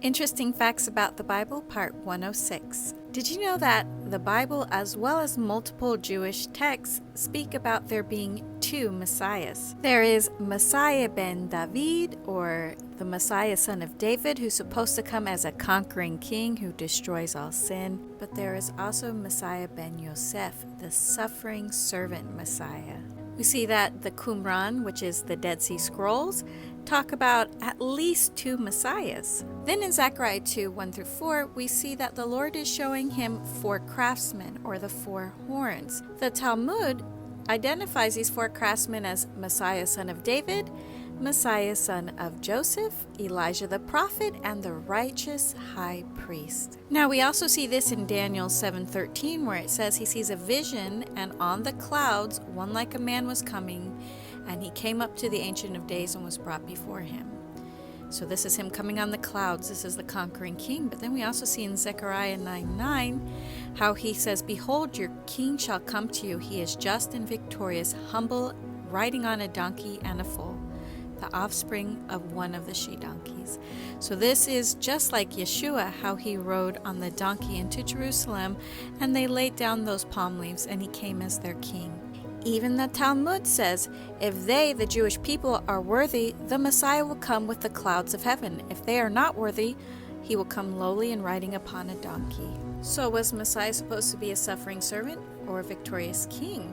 Interesting Facts About the Bible, Part 106. Did you know that the Bible, as well as multiple Jewish texts, speak about there being two Messiahs? There is Messiah ben David, or the Messiah son of David, who's supposed to come as a conquering king who destroys all sin. But there is also Messiah ben Yosef, the suffering servant Messiah. We see that the Qumran, which is the Dead Sea Scrolls, talk about at least two messiahs. Then in Zechariah 2, 1-4, we see that the Lord is showing him four craftsmen, or the four horns. The Talmud identifies these four craftsmen as Messiah son of David, Messiah son of Joseph, Elijah the prophet, and the righteous high priest. Now we also see this in Daniel 7:13, where it says he sees a vision, and on the clouds one like a man was coming, and he came up to the Ancient of Days and was brought before him. So this is him coming on the clouds. This is the conquering king. But then we also see in Zechariah 9:9 how he says, "Behold, your king shall come to you. He is just and victorious, humble, riding on a donkey and a foal, the offspring of one of the she-donkeys." So this is just like Yeshua, how he rode on the donkey into Jerusalem, and they laid down those palm leaves, and he came as their king. Even the Talmud says, if they, the Jewish people, are worthy, the Messiah will come with the clouds of heaven. If they are not worthy, he will come lowly and riding upon a donkey. So was Messiah supposed to be a suffering servant or a victorious king?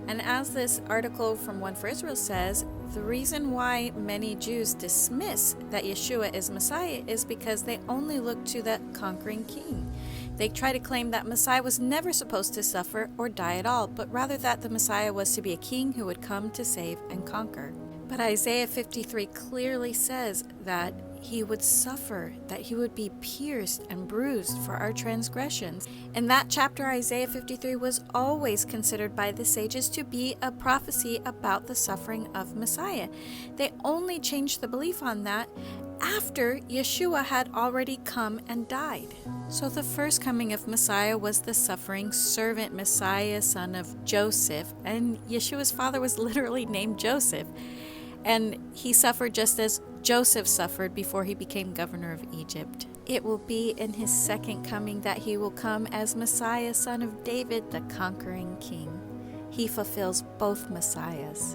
And as this article from One for Israel says, the reason why many Jews dismiss that Yeshua is Messiah is because they only look to the conquering king. They try to claim that Messiah was never supposed to suffer or die at all, but rather that the Messiah was to be a king who would come to save and conquer. But Isaiah 53 clearly says that he would suffer, that he would be pierced and bruised for our transgressions. In that chapter, Isaiah 53 was always considered by the sages to be a prophecy about the suffering of Messiah. They only changed the belief on that after Yeshua had already come and died. So the first coming of Messiah was the suffering servant Messiah, son of Joseph, and Yeshua's father was literally named Joseph. And he suffered just as Joseph suffered before he became governor of Egypt. It will be in his second coming that he will come as Messiah, son of David, the conquering king. He fulfills both Messiahs.